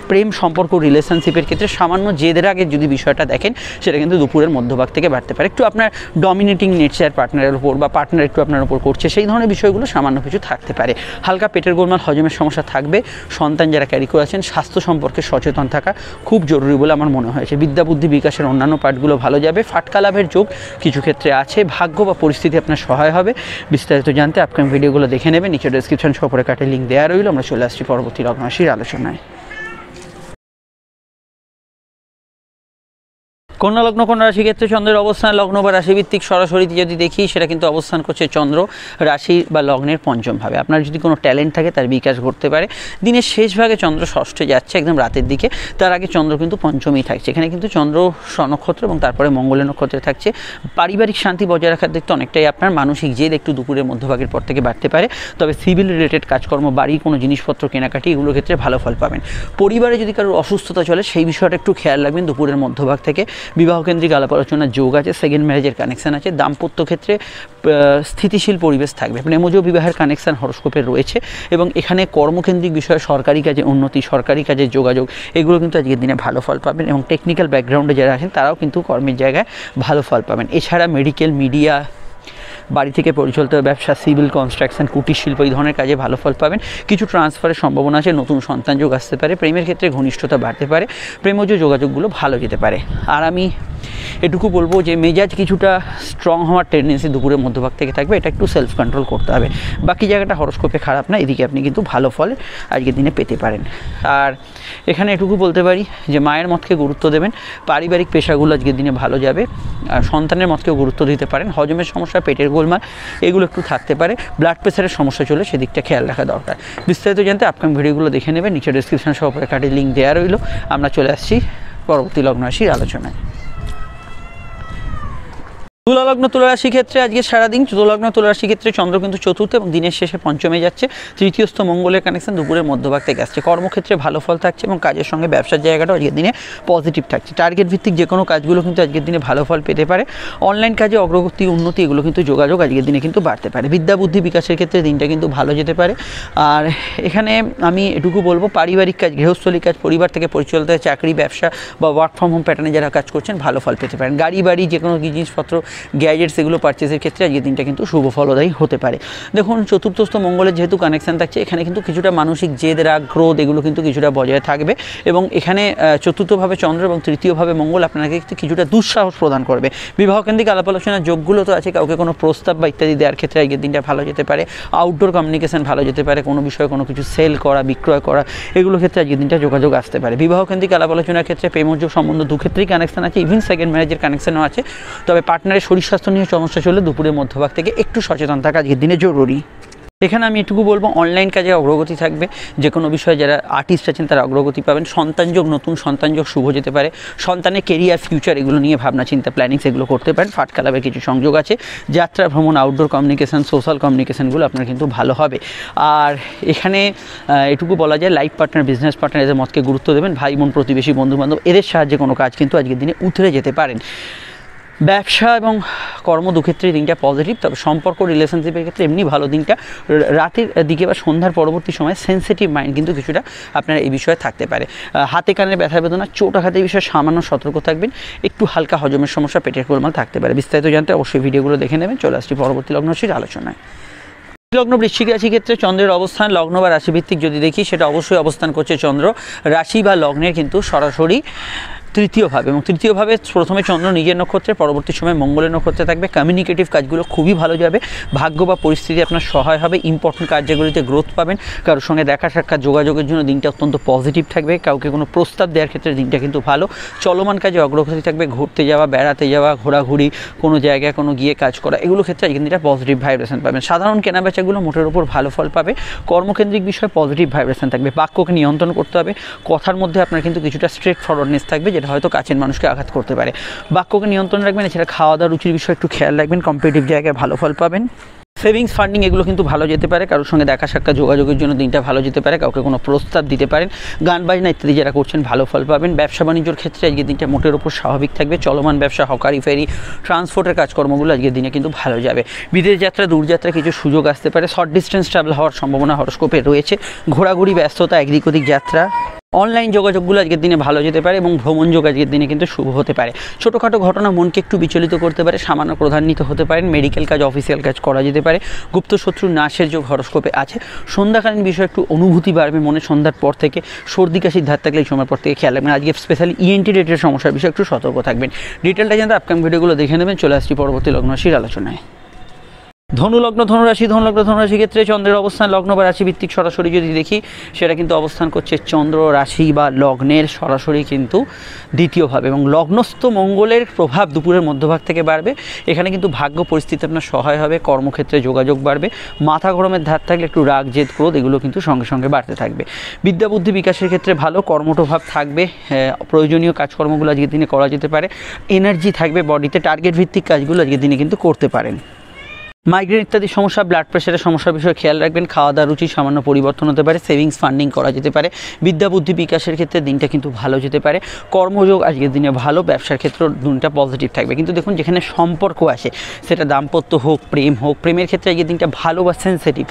প্রেম সম্পর্ক রিলেশনশিপের ক্ষেত্রে সামান্য জেদের আগে যদি বিষয়টা দেখেন, সেটা কিন্তু দুপুরের মধ্যভাগ থেকে বাড়তে পারে। একটু আপনার ডমিনেটিং নেচার পার্টনারের উপর বা পার্টনার একটু আপনার উপর করছে, সেই ধরনের বিষয়গুলো সামান্য কিছু থাকতে পারে। হালকা পেটের গোলমাল, হজমের সমস্যা থাকবে। সন্তান যারা ক্যারি করেছেন, স্বাস্থ্য সম্পর্কে সচেতন থাকা খুব জরুরি বলে আমার মনে হয়েছে। বিদ্যা বুদ্ধি বিকাশের অন্যান্য পার্টগুলো ভালো যাবে, ফাটকা লাভের যোগ কিছু ক্ষেত্রে আছে, ভাগ্য বা পরিস্থিতি আপনার সহায় হবে। বিস্তারিত জানতে আপকামিং ভিডিওগুলো দেখে নেবেন, নিচে ডেসক্রিপশন সহ উপরে কাটে লিঙ্ক দেওয়া রইল। আমরা চলে আসছি পরবর্তী লগ্ন রাশির আলোচনায়। কন্যা লগ্ন, কন্যা রাশি ক্ষেত্রে চন্দ্রের অবস্থান লগ্ন বা রাশিভিত্তিক সরাসরি যদি দেখি, সেটা কিন্তু অবস্থান করছে চন্দ্র রাশি বা লগ্নের পঞ্চম ভাবে। আপনার যদি কোনো ট্যালেন্ট থাকে তার বিকাশ ঘটতে পারে। দিনের শেষ ভাগে চন্দ্র ষষ্ঠে যাচ্ছে, একদম রাতের দিকে, তার আগে চন্দ্র কিন্তু পঞ্চমেই থাকছে। এখানে কিন্তু চন্দ্র স্বনক্ষত্র এবং তারপরে মঙ্গলের নক্ষত্রে থাকছে। পারিবারিক শান্তি বজায় রাখার দিকটা অনেকটাই আপনার, মানসিক জেদ একটু দুপুরের মধ্যভাগের পর থেকে বাড়তে পারে, তবে সিভিল রিলেটেড কাজকর্ম, বাড়ি কোনো জিনিসপত্র কেনাকাটি এগুলোর ক্ষেত্রে ভালো ফল পাবেন। পরিবারে যদি কারোর অসুস্থতা চলে, সেই বিষয়টা একটু খেয়াল রাখবেন দুপুরের মধ্যভাগ থেকে। বিবাহকেন্দ্রিক আলাপ আলোচনার যোগ আছে, সেকেন্ড ম্যারেজের কানেকশান আছে, দাম্পত্য ক্ষেত্রে স্থিতিশীল পরিবেশ থাকবে, প্রেমজ বিবাহের কানেকশান হরস্কোপে রয়েছে এবং এখানে কর্মকেন্দ্রিক বিষয়ে সরকারি কাজে উন্নতি, সরকারি কাজের যোগাযোগ এগুলো কিন্তু আজকের দিনে ভালো ফল পাবেন এবং টেকনিক্যাল ব্যাকগ্রাউন্ডে যারা আছেন তারাও কিন্তু কর্মের জায়গায় ভালো ফল পাবেন। এছাড়া মেডিকেল, মিডিয়া, বাড়ি থেকে পরিচালিত ব্যবসা, সিভিল, কনস্ট্রাকশন, কুটির শিল্প এই ধরনের কাজে ভালো ফল পাবেন। কিছু ট্রান্সফারের সম্ভাবনা আছে, নতুন সন্তান যোগ আসতে পারে, প্রেমের ক্ষেত্রে ঘনিষ্ঠতা বাড়তে পারে, প্রেমজ যোগাযোগগুলো ভালো যেতে পারে। আর আমি এটুকু বলবো যে মেজাজ কিছুটা স্ট্রং হওয়ার টেন্ডেন্সি দুপুরের মধ্যভাগ থেকে থাকবে, এটা একটু সেলফ কন্ট্রোল করতে হবে। বাকি জায়গাটা হরস্কোপে খারাপ না, এদিকে আপনি কিন্তু ভালো ফল আজকের দিনে পেতে পারেন। আর এখানে এটুকু বলতে পারি যে মায়ের মতকে গুরুত্ব দেবেন, পারিবারিক পেশাগুলো আজকের দিনে ভালো যাবে, আর সন্তানের মতকেও গুরুত্ব দিতে পারেন। হজমের সমস্যা, পেটের গোলমাল এগুলো একটু থাকতে পারে, ব্লাড প্রেশারের সমস্যা চলে সেদিকটা খেয়াল রাখা দরকার। বিস্তারিত জানতে আপকামিং ভিডিওগুলো দেখে নেবেন, নিচে ডেসক্রিপশন সহ কার্ডের লিঙ্ক দেওয়া রইল। আমরা চলে আসছি পরবর্তী লগ্ন রাশির আলোচনায়। তুলা লগ্ন, তুলা রাশি ক্ষেত্রে আজকে সারাদিন তুলা লগ্ন, তুলা রাশি ক্ষেত্রে চন্দ্র কিন্তু চতুর্থ এবং দিনের শেষে পঞ্চমে যাচ্ছে, তৃতীয়স্থ মঙ্গলের কানেকশন দুপুরের মধ্যভাগ থেকে আসছে। কর্মক্ষেত্রে ভালো ফল থাকছে এবং কাজের সঙ্গে ব্যবসার জায়গাটাও আজকের দিনে পজিটিভ থাকছে। টার্গেট ভিত্তিক যে কোনো কাজগুলো কিন্তু আজকের দিনে ভালো ফল পেতে পারে। অনলাইন কাজে অগ্রগতি, উন্নতি এগুলো কিন্তু যোগাযোগ আজকের দিনে কিন্তু বাড়তে পারে। বিদ্যা বুদ্ধি বিকাশের ক্ষেত্রে দিনটা কিন্তু ভালো যেতে পারে। আর এখানে আমি এটুকু বলবো, পারিবারিক কাজ, গৃহস্থলী কাজ, পরিবার থেকে পরিচালিত চাকরি, ব্যবসা বা ওয়ার্ক ফ্রম হোম প্যাটার্নে যারা কাজ করছেন ভালো ফল পেতে পারেন। গাড়ি বাড়ি যে কোনো জিনিসপত্র, গ্যাজেটস এগুলো পারচেসের ক্ষেত্রে আজকের দিনটা কিন্তু শুভ ফলদায়ী হতে পারে। দেখুন, চতুর্থস্থ মঙ্গলের যেহেতু কানেকশান থাকছে, এখানে কিন্তু কিছুটা মানসিক জেদ, রাগ, ক্রোধ এগুলো কিন্তু কিছুটা বজায় থাকবে এবং এখানে চতুর্থভাবে চন্দ্র এবং তৃতীয়ভাবে মঙ্গল আপনাকে কিছুটা দুঃসাহস প্রদান করবে। বিবাহকেন্দ্রিক আলাপ আলোচনার যোগগুলো তো আছে, কাউকে কোনো প্রস্তাব বা ইত্যাদি দেওয়ার ক্ষেত্রে আজকের দিনটা ভালো যেতে পারে। আউটডোর কমিউনিকেশন ভালো যেতে পারে, কোনো বিষয়ে কোনো কিছু সেল করা, বিক্রয় করা এগুলো ক্ষেত্রে আজকের দিনটা যোগাযোগ আসতে পারে। বিবাহকেন্দ্রিক আলাপ আলোচনার ক্ষেত্রে প্রেমজ সম্বন্ধ দু ক্ষেত্রেই কানেকশান আছে, ইভেন সেকেন্ড ম্যারেজের কানেকশানও আছে। তবে পার্টনারের শরীর স্বাস্থ্য নিয়ে সমস্যা চলে দুপুরের মধ্যভাগ থেকে একটু সচেতন থাকা আজকের দিনে জরুরি। এখানে আমি এটুকু বলবো, অনলাইন কাজে অগ্রগতি থাকবে, যে কোনো বিষয়ে যারা আর্টিস্ট আছেন তারা অগ্রগতি পাবেন। সন্তানযোগ, নতুন সন্তানযোগ শুভ যেতে পারে। সন্তানের কেরিয়ার, ফিউচার এগুলো নিয়ে ভাবনা চিন্তা, প্ল্যানিংস এগুলো করতে পারেন। ফাটকা লাভের কিছু সংযোগ আছে। যাত্রা, ভ্রমণ, আউটডোর কমিউনিকেশান, সোশ্যাল কমিউনিকেশানগুলো আপনার কিন্তু ভালো হবে। আর এখানে এটুকু বলা যায়, লাইফ পার্টনার, বিজনেস পার্টনার এদের মতকে গুরুত্ব দেবেন। ভাই বোন, প্রতিবেশী, বন্ধুবান্ধব এদের সাহায্যে কোনো কাজ কিন্তু আজকের দিনে উতরে যেতে পারেন। ব্যবসা এবং কর্ম দুক্ষেত্রেই দিনটা পজিটিভ, তবে সম্পর্ক, রিলেশনশিপের ক্ষেত্রে এমনি ভালো দিনটা। রাতের দিকে বা সন্ধ্যার পরবর্তী সময় সেন্সিটিভ মাইন্ড কিন্তু কিছুটা আপনার এই বিষয়ে থাকতে পারে। হাতে কানে ব্যথা বেদনা, চোট আঘাতের বিষয়ে সামান্য সতর্ক থাকবেন। একটু হালকা হজমের সমস্যা, পেটের গোলমাল থাকতে পারে। বিস্তারিত জানতে অবশ্যই ভিডিওগুলো দেখে নেবেন। চলে আসছি পরবর্তী লগ্ন রাশির আলোচনায়। লগ্ন বৃশ্চিক রাশি ক্ষেত্রে চন্দ্রের অবস্থান, লগ্ন বা রাশিভিত্তিক যদি দেখি, সেটা অবশ্যই অবস্থান করছে চন্দ্র রাশি বা লগ্নের কিন্তু সরাসরি তৃতীয়ভাবে, এবং তৃতীয়ভাবে প্রথমে চন্দ্র নিজের নক্ষত্রে, পরবর্তী সময় মঙ্গলের নক্ষত্রে থাকবে। কমিউনিকেটিভ কাজগুলো খুবই ভালো যাবে, ভাগ্য বা পরিস্থিতি আপনার সহায় হবে। ইম্পর্টেন্ট কার্যগুলিতে গ্রোথ পাবেন, কারোর সঙ্গে দেখা সাক্ষাৎ, যোগাযোগের জন্য দিনটা অত্যন্ত পজিটিভ থাকবে। কাউকে কোনো প্রস্তাব দেওয়ার ক্ষেত্রে দিনটা কিন্তু ভালো। চলমান কাজে অগ্রগতি থাকবে, ঘুরতে যাওয়া, বেড়াতে যাওয়া, ঘোরাঘুরি, কোনো জায়গায় কোনো গিয়ে কাজ করা এগুলো ক্ষেত্রে আজকের দিনটা পজিটিভ ভাইব্রেশন পাবেন। সাধারণ কেনাবেচাগুলো মোটের উপর ভালো ফল পাবে। কর্মকেন্দ্রিক বিষয়ে পজিটিভ ভাইব্রেশন থাকবে। বাক্যকে নিয়ন্ত্রণ করতে হবে, কথার মধ্যে আপনার কিন্তু কিছুটা স্ট্রেট ফরওয়ার্ডনেস থাকবে, যেটা হয়তো কাছের মানুষকে আঘাত করতে পারে। বাক্যকে নিয়ন্ত্রণ রাখবেন। এছাড়া খাওয়া দাওয়া, রুচির বিষয়ে একটু খেয়াল রাখবেন। কম্পিটিটিভ জায়গায় ভালো ফল পাবেন। সেভিংস, ফান্ডিং এগুলো কিন্তু ভালো যেতে পারে। কারোর সঙ্গে দেখা সাক্ষাৎ, যোগাযোগের জন্য দিনটা ভালো যেতে পারে। কাউকে কোনো প্রস্তাব দিতে পারেন। গান বাজনা ইত্যাদি যারা করছেন ভালো ফল পাবেন। ব্যবসা বাণিজ্যের ক্ষেত্রে আজকের দিনটা মোটের উপর স্বাভাবিক থাকবে। চলমান ব্যবসা, হকারি, ফেরি, ট্রান্সপোর্টের কাজকর্মগুলো আজকের দিনে কিন্তু ভালো যাবে। বিদেশ যাত্রা, দূরযাত্রা কিছু সুযোগ আসতে পারে। শর্ট ডিস্টেন্স ট্রাভেল হওয়ার সম্ভাবনা হরস্কোপে রয়েছে। ঘোরাঘুরি, ব্যস্ততা, একদিক ওদিক যাত্রা, অনলাইন যোগাযোগগুলো আজকের দিনে ভালো যেতে পারে এবং ভ্রমণ যোগ আজকের দিনে কিন্তু শুভ হতে পারে। ছোটোখাটো ঘটনা মনকে একটু বিচলিত করতে পারে, সামান্য ক্রোধান্বিত হতে পারেন। মেডিকেল কাজ, অফিসিয়াল কাজ করা যেতে পারে। গুপ্ত শত্রু নাশের যোগ হরস্কোপে আছে। সন্ধ্যাকালীন বিষয়ে একটু অনুভূতি বাড়বে মনে, সন্ধ্যার পর থেকে। সর্দি কাশির ধার থাকলে এই সময়ের পর থেকে খেয়াল রাখবেন। আজকে স্পেশালি ইএনটি রিলেটেড সমস্যার বিষয়ে একটু সতর্ক থাকবেন। ডিটেলটা জানতে আপকামিং ভিডিওগুলো দেখে নেবেন। চলে আসছি পরবর্তী লগ্ন রাশির আলোচনায়। ধনুলগ্ন, ধনুরাশি, ধনুরাশি ক্ষেত্রে চন্দ্রের অবস্থান, লগ্ন বা রাশি ভিত্তিক সরাসরি যদি দেখি, সেটা কিন্তু অবস্থান করছে চন্দ্র রাশি বা লগ্নের সরাসরি কিন্তু দ্বিতীয়ভাবে, এবং লগ্নস্থ মঙ্গলের প্রভাব দুপুরের মধ্যভাগ থেকে বাড়বে। এখানে কিন্তু ভাগ্য পরিস্থিতি আপনার সহায় হবে। কর্মক্ষেত্রে যোগাযোগ বাড়বে। মাথা গরমের ধার থাকলে একটু রাগ, জেদ, ক্রোধ এগুলো কিন্তু সঙ্গে সঙ্গে বাড়তে থাকবে। বিদ্যা বুদ্ধি বিকাশের ক্ষেত্রে ভালো। কর্মঠভাব থাকবে। প্রয়োজনীয় কাজকর্মগুলো আজকের দিনে করা যেতে পারে। এনার্জি থাকবে বডিতে। টার্গেট ভিত্তিক কাজগুলো আজকের দিনে কিন্তু করতে পারেন। মাইগ্রেন ইত্যাদি সমস্যা, ব্লাড প্রেশারের সমস্যার বিষয়ে খেয়াল রাখবেন। খাওয়া দাওয়া রুচি সামান্য পরিবর্তন হতে পারে। সেভিংস ফান্ডিং করা যেতে পারে। বিদ্যা বুদ্ধি বিকাশের ক্ষেত্রে দিনটা কিন্তু ভালো যেতে পারে। কর্মযোগ আজকের দিনে ভালো। ব্যবসার ক্ষেত্রেও দিনটা পজিটিভ থাকবে। কিন্তু দেখুন, যেখানে সম্পর্ক আসে, সেটা দাম্পত্য হোক, প্রেম হোক, প্রেমের ক্ষেত্রে আজকের দিনটা ভালো বা সেন্সিটিভ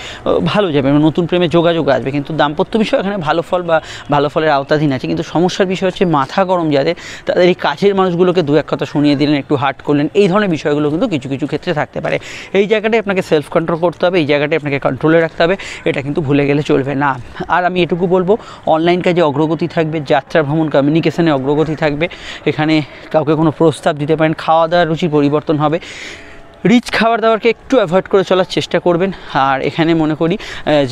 ভালো যাবে, নতুন প্রেমে যোগাযোগ আসবে। কিন্তু দাম্পত্য বিষয় এখানে ভালো ফল বা ভালো ফলের আওতাধীন আছে। কিন্তু সমস্যার বিষয় হচ্ছে মাথা গরম যাদের, তাদের এই কাছের মানুষগুলোকে দু এক কথা শুনিয়ে দিলেন, একটু হার্ট করলেন, এই ধরনের বিষয়গুলো কিন্তু কিছু কিছু ক্ষেত্রে থাকতে পারে। এই জায়গাটায় আপনাকে সেলফ কন্ট্রোল করতে হবে, এই জায়গাটায় আপনাকে কন্ট্রোলে রাখতে হবে, এটা কিন্তু ভুলে গেলে চলবে না। আর আমি এটুকু বলবো, অনলাইন কাজে অগ্রগতি থাকবে, যাত্রা ভ্রমণ কমিউনিকেশনে অগ্রগতি থাকবে। এখানে কাউকে কোনো প্রস্তাব দিতে পারেন। খাওয়া দাওয়ার রুচি পরিবর্তন হবে। রিচ খাবার দাবারকে একটু অ্যাভয়েড করে চলার চেষ্টা করবেন। আর এখানে মনে করি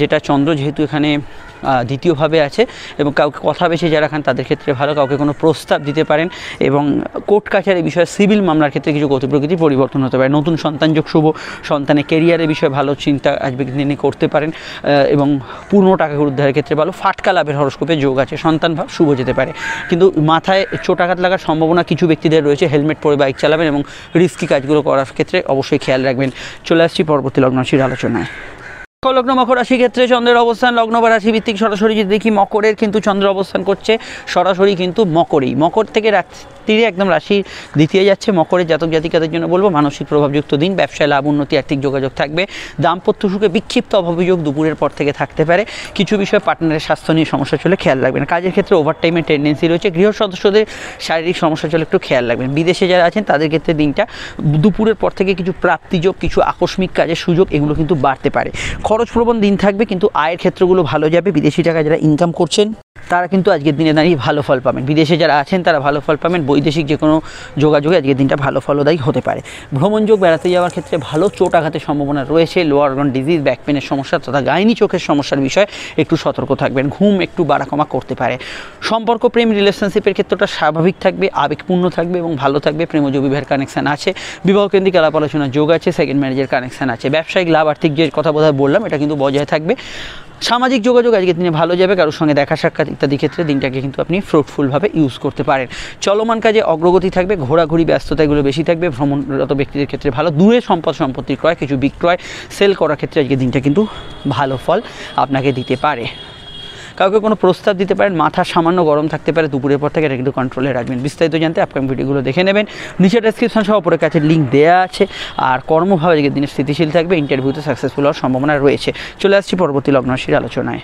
যেটা চন্দ্র যেহেতু এখানে দ্বিতীয়ভাবে আছে এবং কাউকে কথা বেশি যারা খান তাদের ক্ষেত্রে ভালো, কাউকে কোনো প্রস্তাব দিতে পারেন। এবং কোর্ট কাছারি বিষয়ে, সিভিল মামলার ক্ষেত্রে কিছু গতি প্রকৃতি পরিবর্তন হতে পারে। নতুন সন্তান যোগ শুভ, সন্তানের কেরিয়ারের বিষয়ে ভালো চিন্তা আজকে দিনে করতে পারেন। এবং পূর্ণ টাকা উদ্ধারের ক্ষেত্রে ভালো। ফাটকা লাভের হরস্কোপে যোগ আছে। সন্তান ভাব শুভ যেতে পারে। কিন্তু মাথায় চোটাঘাত লাগার সম্ভাবনা কিছু ব্যক্তিদের রয়েছে। হেলমেট পরে বাইক চালাবেন এবং রিস্কি কাজগুলো করার ক্ষেত্রে অবশ্যই খেয়াল রাখবেন। চলে আসছি পরবর্তী লগ্ন রাশির আলোচনায়। লগ্ন মকর রাশি ক্ষেত্রে চন্দ্রের অবস্থান লগ্ন বা রাশি ভিত্তিক সরাসরি যদি দেখি, মকরের কিন্তু চন্দ্র অবস্থান করছে সরাসরি কিন্তু মকরেই। মকর থেকে রাত্রিরে একদম রাশি দ্বিতীয় যাচ্ছে। মকরের জাতক জাতিকাদের জন্য বলবো মানসিক প্রভাবযুক্ত দিন। ব্যবসায় লাভ, উন্নতি, আর্থিক যোগাযোগ থাকবে। দাম্পত্য সুখে বিক্ষিপ্ত অভাবযোগ দুপুরের পর থেকে থাকতে পারে। কিছু বিষয়ে পার্টনারের স্বাস্থ্য নিয়ে সমস্যা চলে খেয়াল রাখবেন। কাজের ক্ষেত্রে ওভারটাইমের টেন্ডেন্সি রয়েছে। গৃহ সদস্যদের শারীরিক সমস্যা চলে একটু খেয়াল রাখবেন। বিদেশে যারা আছেন তাদের ক্ষেত্রে দিনটা দুপুরের পর থেকে কিছু প্রাপ্তিযোগ, কিছু আকস্মিক কাজের সুযোগ এগুলো কিন্তু বাড়তে পারে। খরচপ্রবণ দিন থাকবে, কিন্তু আয়ের ক্ষেত্রগুলো ভালো যাবে। বিদেশি টাকা যারা ইনকাম করছেন তারা কিন্তু আজকের দিনে দাঁড়িয়ে ভালো ফল পাবেন। বিদেশে যারা আছেন তারা ভালো ফল পাবেন। বৈদেশিক যে কোনো যোগাযোগে আজকের দিনটা ভালো ফলদায়ী হতে পারে। ভ্রমণযোগ, বেড়াতে যাওয়ার ক্ষেত্রে ভালো। চোট আঘাতের সম্ভাবনা রয়েছে। লোয়ার অর্গান ডিজিজ, ব্যাক পেনের সমস্যা তথা গাইনি চোখের সমস্যার বিষয়ে একটু সতর্ক থাকবেন। ঘুম একটু বাড়া কমা করতে পারে। সম্পর্ক, প্রেম, রিলেশনশিপের ক্ষেত্রটা স্বাভাবিক থাকবে, আবেগপূর্ণ থাকবে এবং ভালো থাকবে। প্রেমজ বিবাহের কানেকশান আছে। বিবাহকেন্দ্রিক আলাপ আলোচনার যোগ আছে। সেকেন্ড ম্যারেজের কানেকশান আছে। ব্যবসায়িক লাভ, আর্থিক যে কথা বোধহয় বললাম এটা কিন্তু বজায় থাকবে। সামাজিক যোগাযোগ আজকের দিনে ভালো যাবে। কারোর সঙ্গে দেখা সাক্ষাৎ ইত্যাদি ক্ষেত্রে দিনটাকে কিন্তু আপনি ফ্রুটফুলভাবে ইউজ করতে পারেন। চলমান কাজে অগ্রগতি থাকবে। ঘোরাঘুরি ব্যস্ততা এগুলো বেশি থাকবে। ভ্রমণরত ব্যক্তিদের ক্ষেত্রে ভালো। দূরে সম্পত্তি ক্রয়, কিছু বিক্রয়, সেল করার ক্ষেত্রে আজকের দিনটা কিন্তু ভালো ফল আপনাকে দিতে পারে। কাউকে কোনো প্রস্তাব দিতে পারেন। মাথা সামান্য গরম থাকতে পারে দুপুরের পর থেকে, এটা কিন্তু কন্ট্রোলে রাখবেন। বিস্তারিত জানতে আপকামিং ভিডিওগুলো দেখে নেবেন। নিচে ডেসক্রিপশন সহ উপরের কাছে লিঙ্ক দেওয়া আছে। আর কর্মভাবে আজকের দিনে স্থিতিশীল থাকবে। ইন্টারভিউতে সাকসেসফুল হওয়ার সম্ভাবনা রয়েছে। চলে আসছি পরবর্তী লগ্ন রাশির আলোচনায়।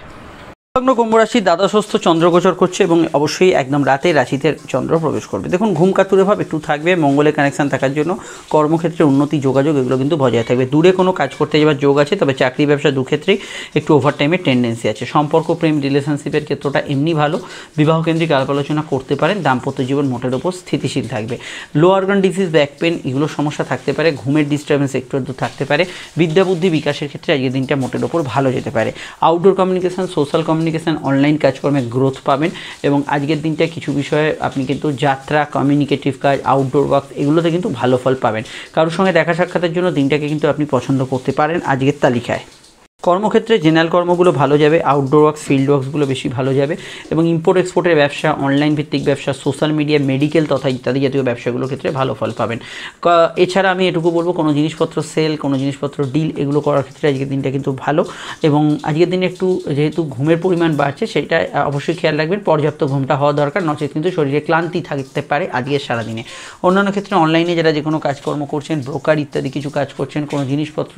লগ্ন কুম্ভ রাশি, দ্বাদশস্থ চন্দ্রগোচর করছে এবং অবশ্যই একদম রাতে রাশিতে চন্দ্র প্রবেশ করবে। দেখুন, ঘুম কাতুরে ভাব একটু থাকবে। মঙ্গলের কানেকশান থাকার জন্য কর্মক্ষেত্রে উন্নতি, যোগাযোগ এগুলো কিন্তু বজায় থাকবে। দূরে কোনো কাজ করতে যাওয়ার যোগ আছে, তবে চাকরি ব্যবসা দুক্ষেত্রেই একটু ওভারটাইমের টেন্ডেন্সি আছে। সম্পর্ক, প্রেম, রিলেশনশিপের ক্ষেত্রটা এমনি ভালো। বিবাহকেন্দ্রিক আলাপ আলোচনা করতে পারেন। দাম্পত্য জীবন মোটের ওপর স্থিতিশীল থাকবে। লো অর্গান ডিজিজ, ব্যাক পেন এগুলো সমস্যা থাকতে পারে। ঘুমের ডিস্টার্বেন্স একটু একটু থাকতে পারে। বিদ্যা বুদ্ধি বিকাশের ক্ষেত্রে আজকের দিনটা মোটের ওপর ভালো যেতে পারে। Outdoor communication, social communication, online কাজকর্মে গ্রোথ পাবেন। এবং আজকের দিনটা কিছু বিষয়ে আপনি কিন্তু যাত্রা, কমিউনিকেটিভ কাজ, আউটডোর ওয়ার্ক এগুলোতে কিন্তু ভালো ফল পাবেন। কারোর সঙ্গে দেখা সাক্ষাতের জন্য দিনটাকে কিন্তু আপনি পছন্দ করতে পারেন আজকের তালিকায়। কর্মক্ষেত্রে জেনারেল কর্মগুলো ভালো যাবে। আউটডোর ওয়ার্কস, ফিল্ড ওয়ার্কসগুলো বেশি ভালো যাবে। এবং ইম্পোর্ট এক্সপোর্টের ব্যবসা, অনলাইন ভিত্তিক ব্যবসা, সোশ্যাল মিডিয়া, মেডিকেল তথা ইত্যাদি জাতীয় ব্যবসাগুলোর ক্ষেত্রে ভালো ফল পাবেন। এছাড়া আমি এটুকু বলবো, কোনো জিনিসপত্র সেল, কোনো জিনিসপত্র ডিল এগুলো করার ক্ষেত্রে আজকের দিনটা কিন্তু ভালো। এবং আজকের দিনে একটু যেহেতু ঘুমের পরিমাণ বাড়ছে, সেটা অবশ্যই খেয়াল রাখবেন। পর্যাপ্ত ঘুমটা হওয়া দরকার, নচেত কিন্তু শরীরে ক্লান্তি থাকতে পারে আজকের সারাদিনে। অন্যান্য ক্ষেত্রে অনলাইনে যারা যে কোনো কাজকর্ম করছেন, ব্রোকার ইত্যাদি কিছু কাজ করছেন, কোনো জিনিসপত্র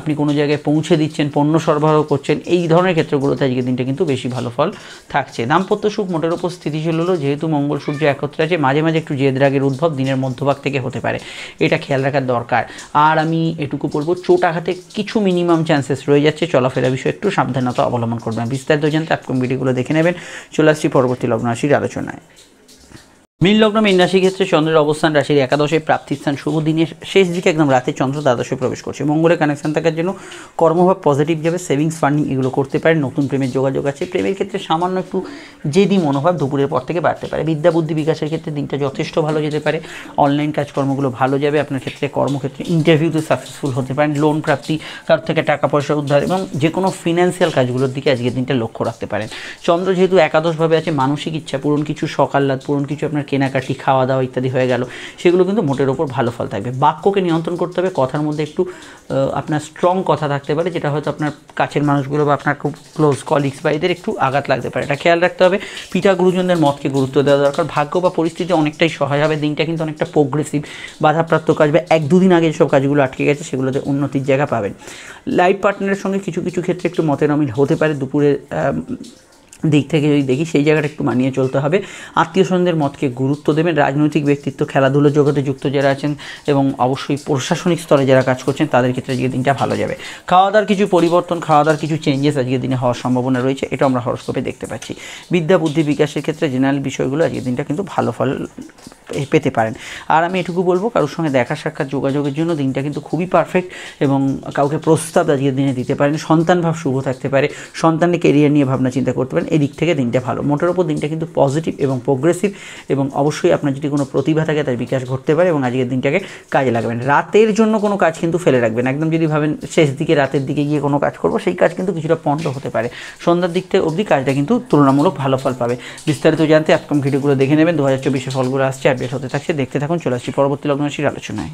আপনি কোনো জায়গায় পৌঁছে দিচ্ছেন, পণ্য সরবরাহ করছেন, এই ধরনের ক্ষেত্রগুলোতে আজকের দিনটা কিন্তু বেশি ভালো ফল থাকছে। দাম্পত্য সুখ মোটের ওপর স্থিতিশীল হলো। যেহেতু মঙ্গল সূর্য একত্রে আছে, মাঝে মাঝে একটু জেদ রাগের উদ্ভব দিনের মধ্যভাগ থেকে হতে পারে, এটা খেয়াল রাখার দরকার। আর আমি এটুকু বলবো, চোট আঘাতে কিছু মিনিমাম চান্সেস রয়ে যাচ্ছে। চলাফেরা বিষয়ে একটু সাবধানতা অবলম্বন করবেন। বিস্তারিত জানতে আপকামিং ভিডিওগুলো দেখে নেবেন। চলে আসছি পরবর্তী লগ্ন রাশির আলোচনায়। মীন লগ্ন, মীন রাশি ক্ষেত্রে চন্দ্রের অবস্থান রাশির একাদশে, প্রাপ্তিস্থান শুভ। দিনের শেষ দিকে একদম রাতে চন্দ্র দ্বাদশে প্রবেশ করছে। মঙ্গলের কানেকশন থাকার জন্য কর্মভাব পজিটিভ যাবে। সেভিংস ফান্ডিং এগুলো করতে পারেন। নতুন প্রেমের যোগাযোগ আছে। প্রেমের ক্ষেত্রে সামান্য একটু জেদি মনোভাব দুপুরের পর থেকে বাড়তে পারে। বিদ্যা বুদ্ধি বিকাশের ক্ষেত্রে দিনটা যথেষ্ট ভালো যেতে পারে। অনলাইন কাজকর্মগুলো ভালো যাবে আপনার ক্ষেত্রে। কর্মক্ষেত্রে ইন্টারভিউতে সাকসেসফুল হতে পারেন। লোন প্রাপ্তি, কারোর থেকে টাকা পয়সা উদ্ধার এবং যে কোনো ফিনান্সিয়াল কাজগুলোর দিকে আজকের দিনটা লক্ষ্য রাখতে পারেন। চন্দ্র যেহেতু একাদশভাবে আছে, মানসিক ইচ্ছা পূরণ, কিছু শখ আহ্লাদ পূরণ, কিছু আপনার কেনাকাটি, খাওয়া দাওয়া ইত্যাদি হয়ে গেল, সেগুলো কিন্তু মোটের ওপর ভালো ফল থাকবে। বাক্যকে নিয়ন্ত্রণ করতে হবে, কথার মধ্যে একটু আপনার স্ট্রং কথা থাকতে পারে, যেটা হয়তো আপনার কাছের মানুষগুলো বা আপনার খুব ক্লোজ কলিগস বা এদের একটু আঘাত লাগতে পারে, এটা খেয়াল রাখতে হবে। পিতা গুরুজনদের মতকে গুরুত্ব দেওয়া দরকার। ভাগ্য বা পরিস্থিতি অনেকটাই সহায় হবে, দিনটা কিন্তু অনেকটা প্রোগ্রেসিভ। বাধাপ্রাপ্ত কাজ বা 1-2 দিন আগে যেসব কাজগুলো আটকে গেছে সেগুলোতে উন্নতির জায়গা পাবেন। লাইফ পার্টনারের সঙ্গে কিছু কিছু ক্ষেত্রে একটু মতের অমিল হতে পারে, দুপুরের দিক থেকে যদি দেখি সেই জায়গাটা একটু মানিয়ে চলতে হবে। আত্মীয় স্বজনদের মতকে গুরুত্ব দেবেন। রাজনৈতিক ব্যক্তিত্ব, খেলাধুলো জগতে যুক্ত যারা আছেন এবং অবশ্যই প্রশাসনিক স্তরে যারা কাজ করছেন তাদের ক্ষেত্রে আজকের দিনটা ভালো যাবে। খাওয়া দাওয়ার কিছু পরিবর্তন, খাওয়া দাওয়ার কিছু চেঞ্জেস আজকের দিনে হওয়ার সম্ভাবনা রয়েছে, এটা আমরা হরস্কোপে দেখতে পাচ্ছি। বিদ্যা বুদ্ধি বিকাশের ক্ষেত্রে জেনারেল বিষয়গুলো আজকের দিনটা কিন্তু ভালো ফল পেতে পারেন। আর আমি এটুকু বলবো, কারোর সঙ্গে দেখা সাক্ষাৎ যোগাযোগের জন্য দিনটা কিন্তু খুবই পারফেক্ট এবং কাউকে প্রস্তাব আজকের দিনে দিতে পারেন। সন্তান ভাব শুভ থাকতে পারে, সন্তানের কেরিয়ার নিয়ে ভাবনা চিন্তা করতে পারেন, এদিক থেকে দিনটা ভালো। মোটের ওপর দিনটা কিন্তু পজিটিভ এবং প্রোগ্রেসিভ এবং অবশ্যই আপনার যদি কোনো প্রতিভা থাকে তার বিকাশ ঘটতে পারে এবং আজকের দিনটাকে কাজে লাগাবেন। রাতের জন্য কোনো কাজ কিন্তু ফেলে রাখবেন, একদম যদি ভাবেন শেষ দিকে রাতের দিকে গিয়ে কোনো কাজ করবো, সেই কাজ কিন্তু কিছুটা পণ্ড হতে পারে। সন্ধ্যার দিক থেকে অবধি কাজটা কিন্তু তুলনামূলক ভালো ফল পাবে। বিস্তারিত জানতে আপকাম ভিডিওগুলো দেখে নেবেন। 2024 ফলগুলো আসছে, আপডেট হতে থাকছে, দেখতে থাকুন। চলে আসছি পরবর্তী লগ্ন রাশির আলোচনায়।